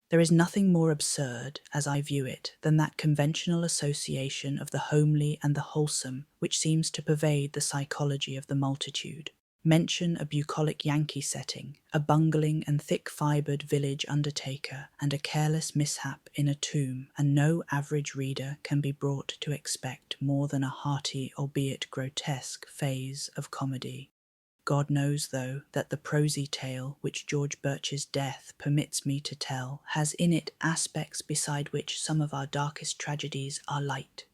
There is nothing more absurd, as I view it, than that conventional association of the homely and the wholesome which seems to pervade the psychology of the multitude. Mention a bucolic Yankee setting, a bungling and thick-fibred village undertaker, and a careless mishap in a tomb, and no average reader can be brought to expect more than a hearty, albeit grotesque, phase of comedy. God knows, though, that the prosy tale which George Birch's death permits me to tell has in it aspects beside which some of our darkest tragedies are light.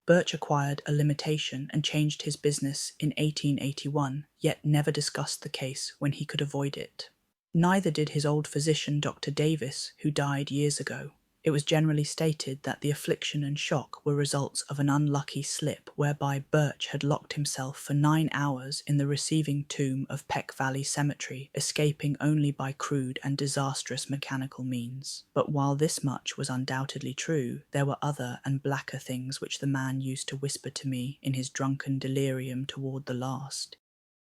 Birch acquired a limitation and changed his business in 1881, yet never discussed the case when he could avoid it. Neither did his old physician, Dr. Davis, who died years ago. It was generally stated that the affliction and shock were results of an unlucky slip whereby Birch had locked himself for 9 hours in the receiving tomb of Peck Valley Cemetery, escaping only by crude and disastrous mechanical means. But while this much was undoubtedly true, there were other and blacker things which the man used to whisper to me in his drunken delirium toward the last.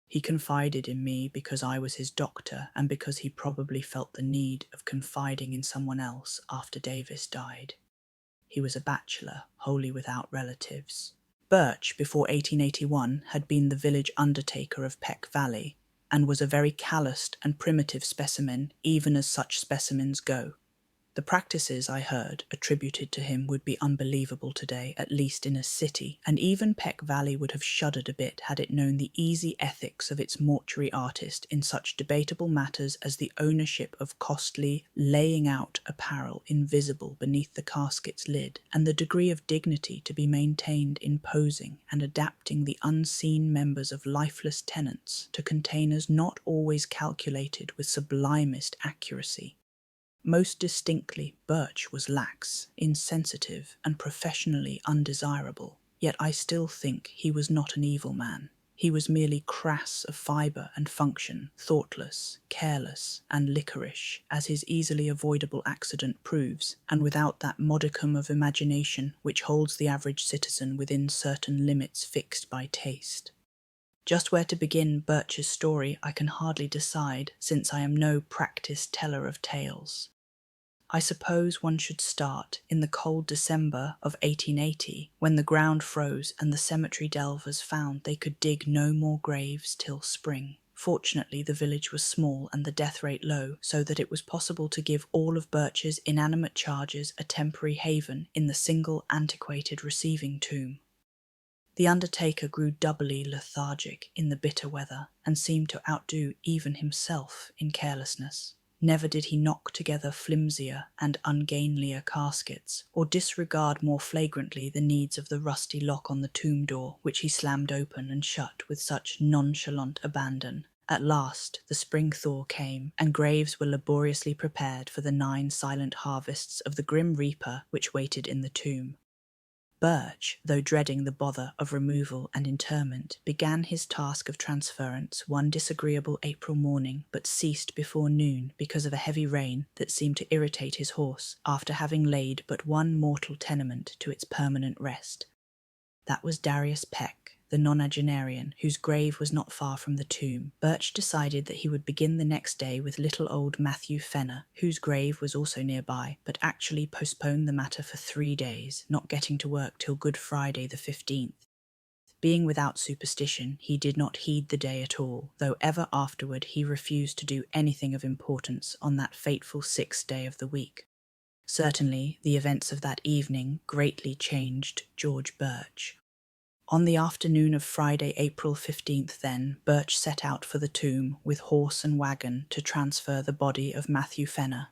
He confided in me because I was his doctor and because he probably felt the need of confiding in someone else after Davis died. He was a bachelor, wholly without relatives. Birch, before 1881, had been the village undertaker of Peck Valley, and was a very calloused and primitive specimen, even as such specimens go. The practices, I heard, attributed to him would be unbelievable today, at least in a city, and even Peck Valley would have shuddered a bit had it known the easy ethics of its mortuary artist in such debatable matters as the ownership of costly, laying-out apparel invisible beneath the casket's lid, and the degree of dignity to be maintained in posing and adapting the unseen members of lifeless tenants to containers not always calculated with sublimest accuracy. Most distinctly, Birch was lax, insensitive, and professionally undesirable, yet I still think he was not an evil man. He was merely crass of fibre and function, thoughtless, careless, and liquorish, as his easily avoidable accident proves, and without that modicum of imagination which holds the average citizen within certain limits fixed by taste. Just where to begin Birch's story I can hardly decide, since I am no practised teller of tales. I suppose one should start in the cold December of 1880, when the ground froze and the cemetery delvers found they could dig no more graves till spring. Fortunately, the village was small and the death rate low, so that it was possible to give all of Birch's inanimate charges a temporary haven in the single antiquated receiving tomb. The undertaker grew doubly lethargic in the bitter weather, and seemed to outdo even himself in carelessness. Never did he knock together flimsier and ungainlier caskets, or disregard more flagrantly the needs of the rusty lock on the tomb door, which he slammed open and shut with such nonchalant abandon. At last the spring thaw came, and graves were laboriously prepared for the 9 silent harvests of the grim reaper which waited in the tomb. Birch, though dreading the bother of removal and interment, began his task of transference one disagreeable April morning, but ceased before noon because of a heavy rain that seemed to irritate his horse, after having laid but one mortal tenement to its permanent rest. That was Darius Peck, the nonagenarian, whose grave was not far from the tomb. Birch decided that he would begin the next day with little old Matthew Fenner, whose grave was also nearby, but actually postponed the matter for 3 days, not getting to work till Good Friday the 15th. Being without superstition, he did not heed the day at all, though ever afterward he refused to do anything of importance on that fateful 6th day of the week. Certainly, the events of that evening greatly changed George Birch. On the afternoon of Friday, April 15th, then, Birch set out for the tomb with horse and wagon to transfer the body of Matthew Fenner.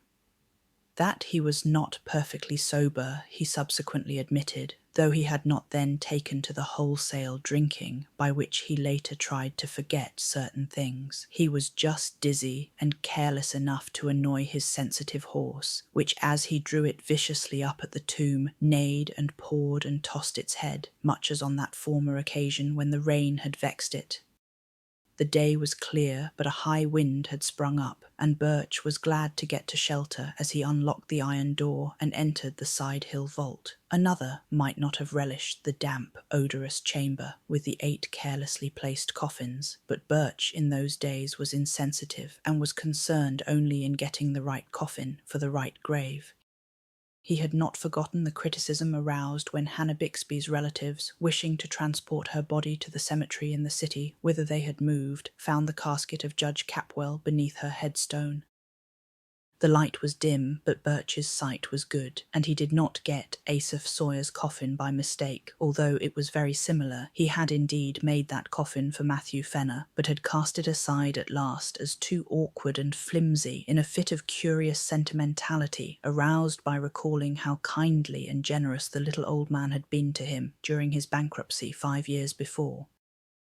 That he was not perfectly sober, he subsequently admitted, though he had not then taken to the wholesale drinking, by which he later tried to forget certain things. He was just dizzy and careless enough to annoy his sensitive horse, which, as he drew it viciously up at the tomb, neighed and pawed and tossed its head, much as on that former occasion when the rain had vexed it. The day was clear, but a high wind had sprung up, and Birch was glad to get to shelter as he unlocked the iron door and entered the side hill vault. Another might not have relished the damp, odorous chamber with the 8 carelessly placed coffins, but Birch in those days was insensitive and was concerned only in getting the right coffin for the right grave. He had not forgotten the criticism aroused when Hannah Bixby's relatives, wishing to transport her body to the cemetery in the city whither they had moved, found the casket of Judge Capwell beneath her headstone. The light was dim, but Birch's sight was good, and he did not get Asaph Sawyer's coffin by mistake. Although it was very similar, he had indeed made that coffin for Matthew Fenner, but had cast it aside at last as too awkward and flimsy in a fit of curious sentimentality, aroused by recalling how kindly and generous the little old man had been to him during his bankruptcy 5 years before.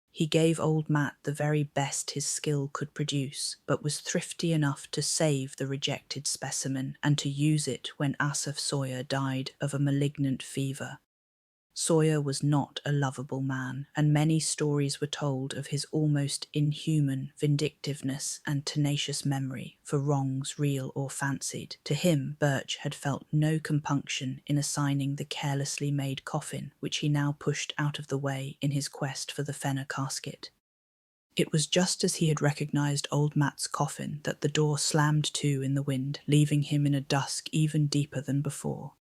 He gave old Matt the very best his skill could produce, but was thrifty enough to save the rejected specimen and to use it when Asaph Sawyer died of a malignant fever. Sawyer was not a lovable man, and many stories were told of his almost inhuman vindictiveness and tenacious memory for wrongs real or fancied. To him, Birch had felt no compunction in assigning the carelessly made coffin, which he now pushed out of the way in his quest for the Fenner casket. It was just as he had recognized old Matt's coffin that the door slammed to in the wind, leaving him in a dusk even deeper than before.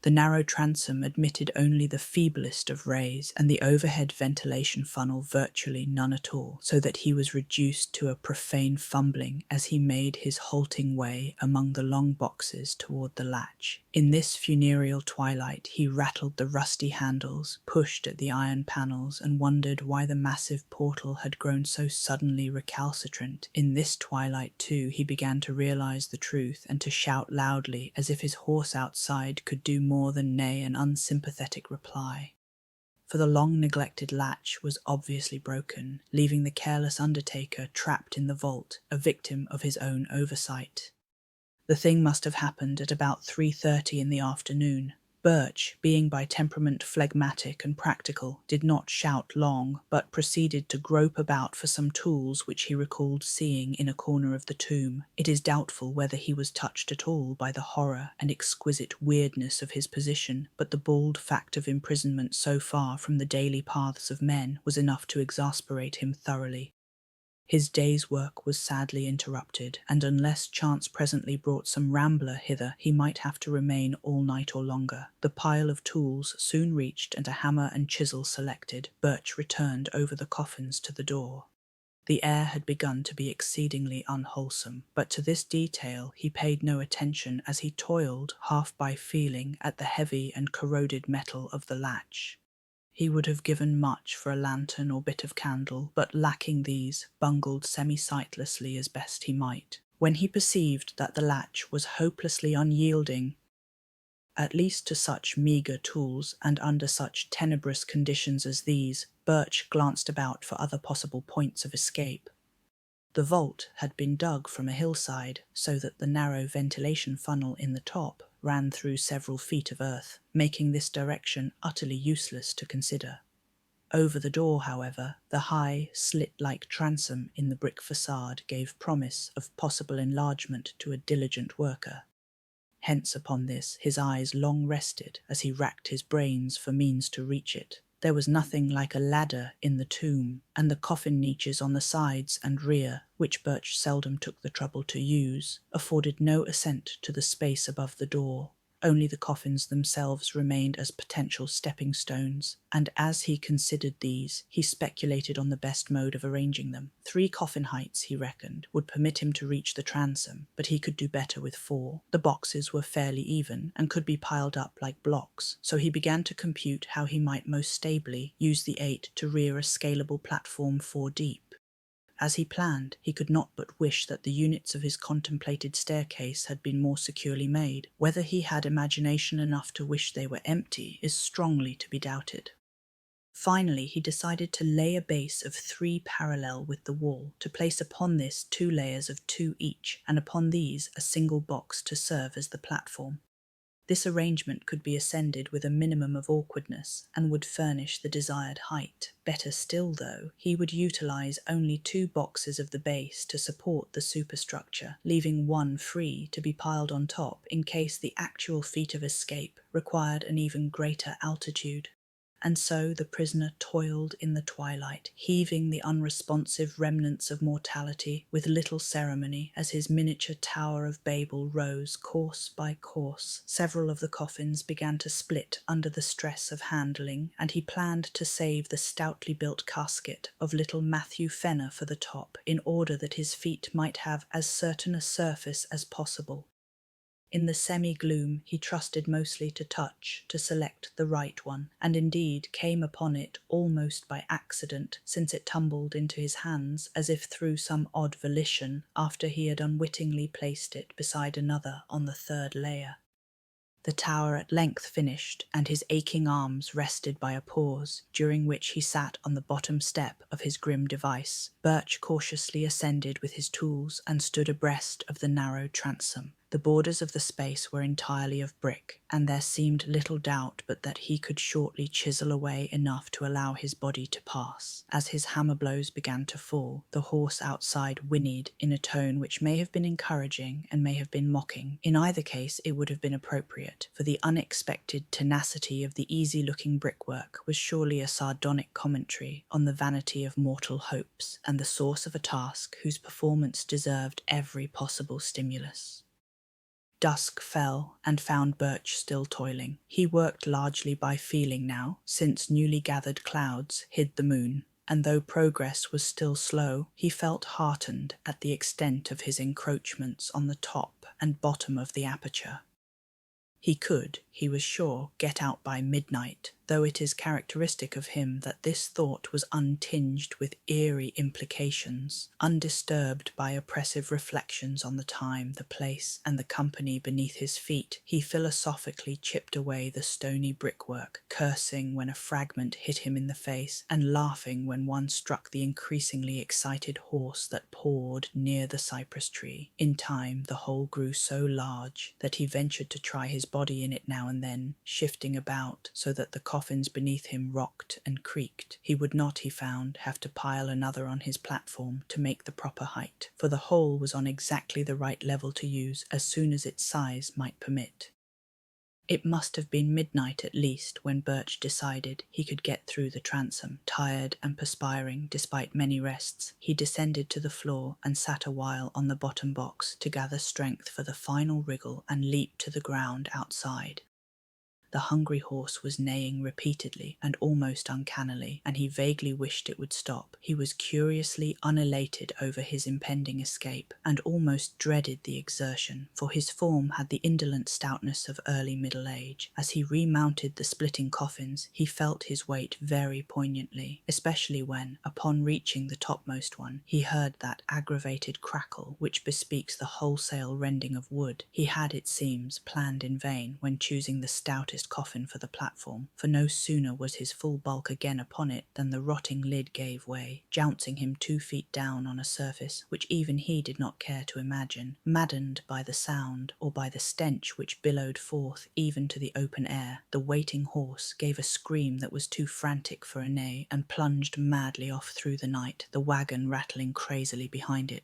The narrow transom admitted only the feeblest of rays, and the overhead ventilation funnel virtually none at all, so that he was reduced to a profane fumbling as he made his halting way among the long boxes toward the latch. In this funereal twilight he rattled the rusty handles, pushed at the iron panels, and wondered why the massive portal had grown so suddenly recalcitrant. In this twilight, too, he began to realize the truth and to shout loudly as if his horse outside could do more than neigh an unsympathetic reply. For the long-neglected latch was obviously broken, leaving the careless undertaker trapped in the vault, a victim of his own oversight. The thing must have happened at about 3:30 in the afternoon. Birch, being by temperament phlegmatic and practical, did not shout long, but proceeded to grope about for some tools which he recalled seeing in a corner of the tomb. It is doubtful whether he was touched at all by the horror and exquisite weirdness of his position, but the bald fact of imprisonment so far from the daily paths of men was enough to exasperate him thoroughly. His day's work was sadly interrupted, and unless chance presently brought some rambler hither, he might have to remain all night or longer. The pile of tools soon reached, and a hammer and chisel selected, Birch returned over the coffins to the door. The air had begun to be exceedingly unwholesome, but to this detail he paid no attention as he toiled, half by feeling, at the heavy and corroded metal of the latch. He would have given much for a lantern or bit of candle, but lacking these, bungled semi-sightlessly as best he might. When he perceived that the latch was hopelessly unyielding, at least to such meagre tools and under such tenebrous conditions as these, Birch glanced about for other possible points of escape. The vault had been dug from a hillside, so that the narrow ventilation funnel in the top ran through several feet of earth, making this direction utterly useless to consider. Over the door, however, the high, slit-like transom in the brick facade gave promise of possible enlargement to a diligent worker. Hence upon this his eyes long rested as he racked his brains for means to reach it. There was nothing like a ladder in the tomb, and the coffin niches on the sides and rear, which Birch seldom took the trouble to use, afforded no ascent to the space above the door. Only the coffins themselves remained as potential stepping stones, and as he considered these, he speculated on the best mode of arranging them. 3 coffin heights, he reckoned, would permit him to reach the transom, but he could do better with 4. The boxes were fairly even, and could be piled up like blocks, so he began to compute how he might most stably use the 8 to rear a scalable platform 4 deep. As he planned, he could not but wish that the units of his contemplated staircase had been more securely made. Whether he had imagination enough to wish they were empty is strongly to be doubted. Finally, he decided to lay a base of 3 parallel with the wall, to place upon this 2 layers of 2 each, and upon these a single box to serve as the platform. This arrangement could be ascended with a minimum of awkwardness and would furnish the desired height. Better still, though, he would utilize only 2 boxes of the base to support the superstructure, leaving one free to be piled on top in case the actual feat of escape required an even greater altitude. And so the prisoner toiled in the twilight, heaving the unresponsive remnants of mortality with little ceremony as his miniature Tower of Babel rose course by course. Several of the coffins began to split under the stress of handling, and he planned to save the stoutly built casket of little Matthew Fenner for the top, in order that his feet might have as certain a surface as possible. In the semi-gloom he trusted mostly to touch to select the right one, and indeed came upon it almost by accident, since it tumbled into his hands as if through some odd volition after he had unwittingly placed it beside another on the 3rd layer. The tower at length finished, and his aching arms rested by a pause, during which he sat on the bottom step of his grim device. Birch cautiously ascended with his tools and stood abreast of the narrow transom. The borders of the space were entirely of brick, and there seemed little doubt but that he could shortly chisel away enough to allow his body to pass. As his hammer blows began to fall, the horse outside whinnied in a tone which may have been encouraging and may have been mocking. In either case it would have been appropriate, for the unexpected tenacity of the easy-looking brickwork was surely a sardonic commentary on the vanity of mortal hopes, and the source of a task whose performance deserved every possible stimulus. Dusk fell and found Birch still toiling. He worked largely by feeling now, since newly gathered clouds hid the moon, and though progress was still slow, he felt heartened at the extent of his encroachments on the top and bottom of the aperture. He could, he was sure, get out by midnight, though it is characteristic of him that this thought was untinged with eerie implications, undisturbed by oppressive reflections on the time, the place, and the company beneath his feet. He philosophically chipped away the stony brickwork, cursing when a fragment hit him in the face, and laughing when one struck the increasingly excited horse that pawed near the cypress tree. In time the hole grew so large that he ventured to try his body in it now and then, shifting about so that the coffins beneath him rocked and creaked. He would not, he found, have to pile another on his platform to make the proper height, for the whole was on exactly the right level to use as soon as its size might permit. It must have been midnight at least when Birch decided he could get through the transom. Tired and perspiring despite many rests, he descended to the floor and sat a while on the bottom box to gather strength for the final wriggle and leap to the ground outside. The hungry horse was neighing repeatedly and almost uncannily, and he vaguely wished it would stop. He was curiously unelated over his impending escape, and almost dreaded the exertion, for his form had the indolent stoutness of early middle age. As he remounted the splitting coffins, he felt his weight very poignantly, especially when, upon reaching the topmost one, he heard that aggravated crackle which bespeaks the wholesale rending of wood. He had, it seems, planned in vain when choosing the stoutest coffin for the platform, for no sooner was his full bulk again upon it than the rotting lid gave way, jouncing him 2 feet down on a surface which even he did not care to imagine. Maddened by the sound or by the stench which billowed forth even to the open air, the waiting horse gave a scream that was too frantic for a neigh and plunged madly off through the night, the wagon rattling crazily behind it.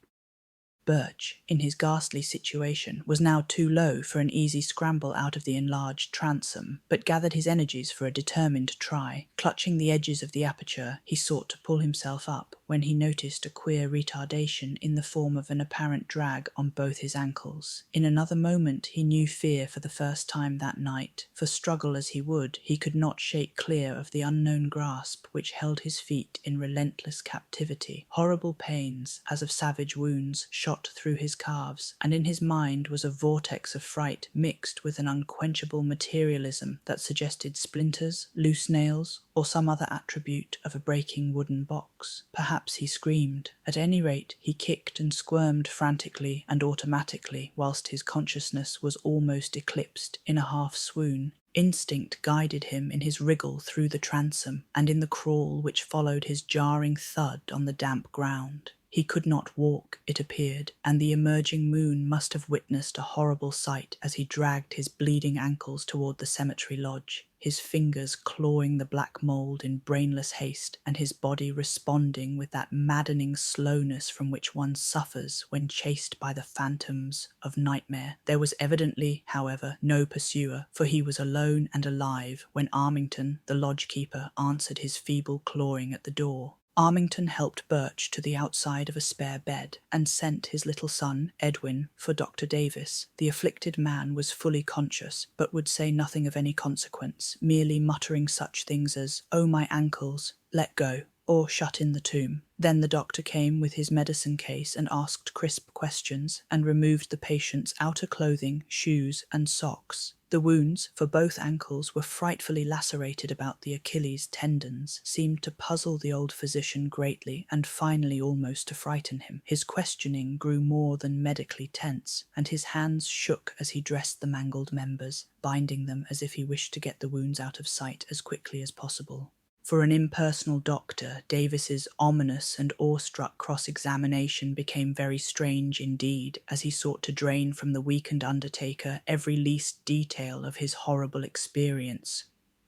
Birch, in his ghastly situation, was now too low for an easy scramble out of the enlarged transom, but gathered his energies for a determined try. Clutching the edges of the aperture, he sought to pull himself up, when he noticed a queer retardation in the form of an apparent drag on both his ankles. In another moment he knew fear for the first time that night, for struggle as he would, he could not shake clear of the unknown grasp which held his feet in relentless captivity. Horrible pains, as of savage wounds, shot through his calves, and in his mind was a vortex of fright mixed with an unquenchable materialism that suggested splinters, loose nails, or some other attribute of a breaking wooden box. Perhaps he screamed. At any rate, he kicked and squirmed frantically and automatically, whilst his consciousness was almost eclipsed in a half-swoon. Instinct guided him in his wriggle through the transom, and in the crawl which followed his jarring thud on the damp ground. He could not walk, it appeared, and the emerging moon must have witnessed a horrible sight as he dragged his bleeding ankles toward the cemetery lodge, his fingers clawing the black mould in brainless haste, and his body responding with that maddening slowness from which one suffers when chased by the phantoms of nightmare. There was evidently, however, no pursuer, for he was alone and alive when Armington, the lodge-keeper, answered his feeble clawing at the door. Armington helped Birch to the outside of a spare bed and sent his little son, Edwin, for Dr. Davis. The afflicted man was fully conscious, but would say nothing of any consequence, merely muttering such things as, "Oh, my ankles, let go," or "shut in the tomb." Then the doctor came with his medicine case and asked crisp questions and removed the patient's outer clothing, shoes, and socks. The wounds, for both ankles, were frightfully lacerated about the Achilles tendons, seemed to puzzle the old physician greatly, and finally almost to frighten him. His questioning grew more than medically tense, and his hands shook as he dressed the mangled members, binding them as if he wished to get the wounds out of sight as quickly as possible. For an impersonal doctor, Davis's ominous and awestruck cross-examination became very strange indeed, as he sought to drain from the weakened undertaker every least detail of his horrible experience.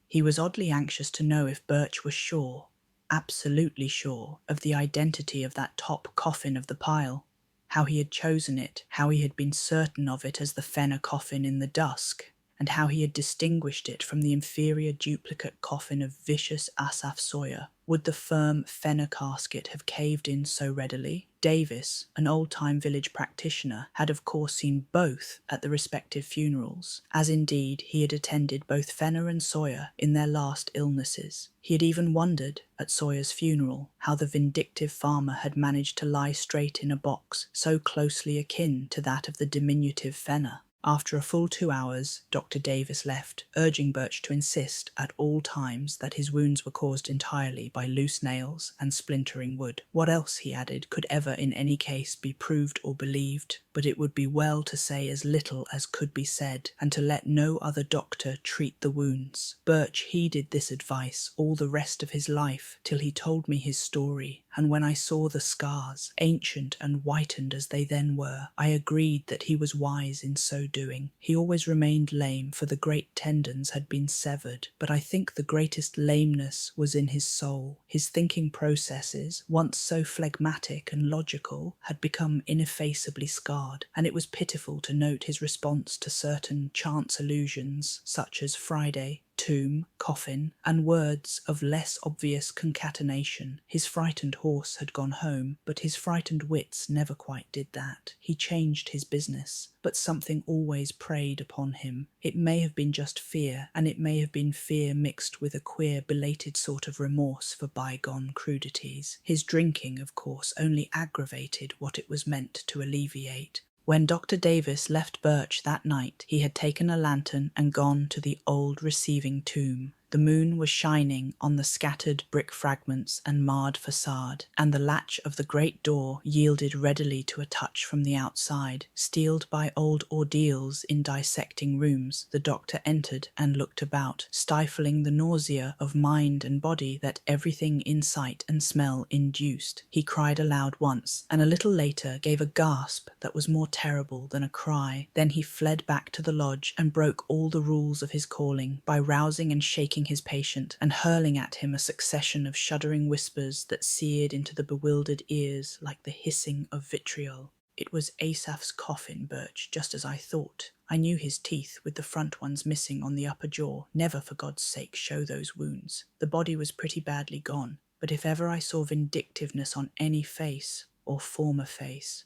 He was oddly anxious to know if Birch was sure, absolutely sure, of the identity of that top coffin of the pile, how he had chosen it, how he had been certain of it as the Fenner coffin in the dusk, and how he had distinguished it from the inferior duplicate coffin of vicious Asaph Sawyer. Would the firm Fenner casket have caved in so readily? Davis, an old-time village practitioner, had of course seen both at the respective funerals, as indeed he had attended both Fenner and Sawyer in their last illnesses. He had even wondered, at Sawyer's funeral, how the vindictive farmer had managed to lie straight in a box so closely akin to that of the diminutive Fenner. After a full 2 hours, Dr. Davis left, urging Birch to insist at all times that his wounds were caused entirely by loose nails and splintering wood. What else, he added, could ever in any case be proved or believed? But it would be well to say as little as could be said, and to let no other doctor treat the wounds. Birch heeded this advice all the rest of his life, till he told me his story, and when I saw the scars, ancient and whitened as they then were, I agreed that he was wise in so doing. He always remained lame, for the great tendons had been severed, but I think the greatest lameness was in his soul. His thinking processes, once so phlegmatic and logical, had become ineffaceably scarred, and it was pitiful to note his response to certain chance allusions, such as Friday, tomb, coffin, and words of less obvious concatenation. His frightened horse had gone home, but his frightened wits never quite did that. He changed his business, but something always preyed upon him. It may have been just fear, and it may have been fear mixed with a queer, belated sort of remorse for bygone crudities. His drinking, of course, only aggravated what it was meant to alleviate. When Dr. Davis left Birch that night, he had taken a lantern and gone to the old receiving tomb. The moon was shining on the scattered brick fragments and marred facade, and the latch of the great door yielded readily to a touch from the outside. Steeled by old ordeals in dissecting rooms, the doctor entered and looked about, stifling the nausea of mind and body that everything in sight and smell induced. He cried aloud once, and a little later gave a gasp that was more terrible than a cry. Then he fled back to the lodge and broke all the rules of his calling by rousing and shaking his patient and hurling at him a succession of shuddering whispers that seared into the bewildered ears like the hissing of vitriol. It was Asaph's coffin, Birch, just as I thought. I knew his teeth, with the front ones missing on the upper jaw. Never, for God's sake, show those wounds. The body was pretty badly gone, but if ever I saw vindictiveness on any face, or former face,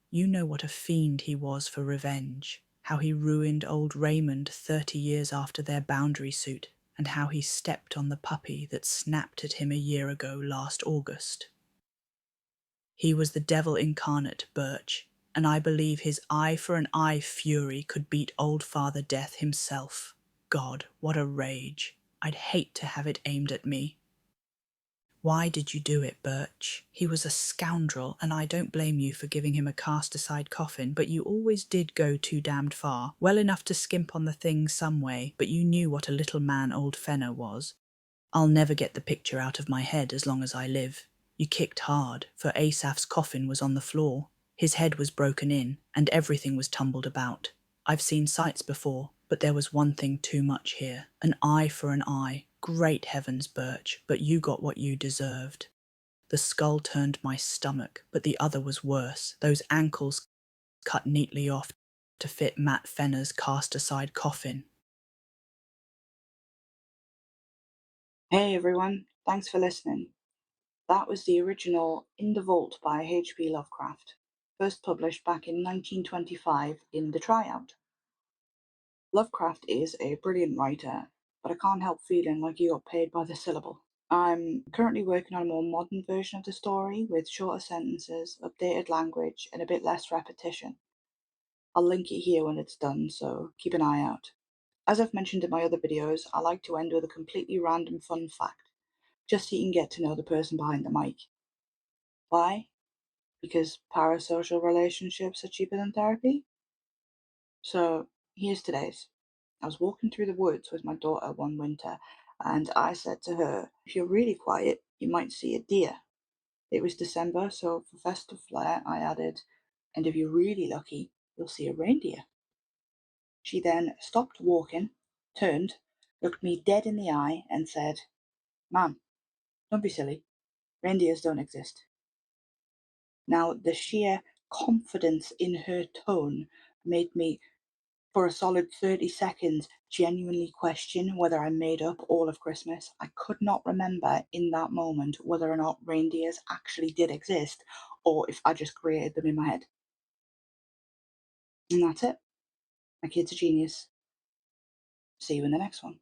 you know what a fiend he was for revenge, how he ruined old Raymond 30 years after their boundary suit, and how he stepped on the puppy that snapped at him a year ago last August. He was the devil incarnate, Birch, and I believe his eye for an eye fury could beat old Father Death himself. God, what a rage. I'd hate to have it aimed at me. Why did you do it, Birch? He was a scoundrel, and I don't blame you for giving him a cast-aside coffin, but you always did go too damned far. Well enough to skimp on the thing some way, but you knew what a little man old Fenner was. I'll never get the picture out of my head as long as I live. You kicked hard, for Asaph's coffin was on the floor. His head was broken in, and everything was tumbled about. I've seen sights before, but there was one thing too much here. An eye for an eye. Great heavens, Birch, but you got what you deserved. The skull turned my stomach, but the other was worse. Those ankles cut neatly off to fit Matt Fenner's cast-aside coffin. Hey everyone, thanks for listening. That was the original In the Vault by H.P. Lovecraft, first published back in 1925 in the Tryout. Lovecraft is a brilliant writer, but I can't help feeling like he got paid by the syllable. I'm currently working on a more modern version of the story with shorter sentences, updated language, and a bit less repetition. I'll link it here when it's done, so keep an eye out. As I've mentioned in my other videos, I like to end with a completely random fun fact, just so you can get to know the person behind the mic. Why? Because parasocial relationships are cheaper than therapy? So here's today's. I was walking through the woods with my daughter one winter, and I said to her, "If you're really quiet, you might see a deer." It was December, so for festive flair, I added, "And if you're really lucky, you'll see a reindeer." She then stopped walking, turned, looked me dead in the eye, and said, "Ma'am, don't be silly. Reindeers don't exist." Now, the sheer confidence in her tone made me, for a solid 30 seconds, genuinely question whether I made up all of Christmas. I could not remember in that moment whether or not reindeers actually did exist or if I just created them in my head. And that's it. My kid's a genius. See you in the next one.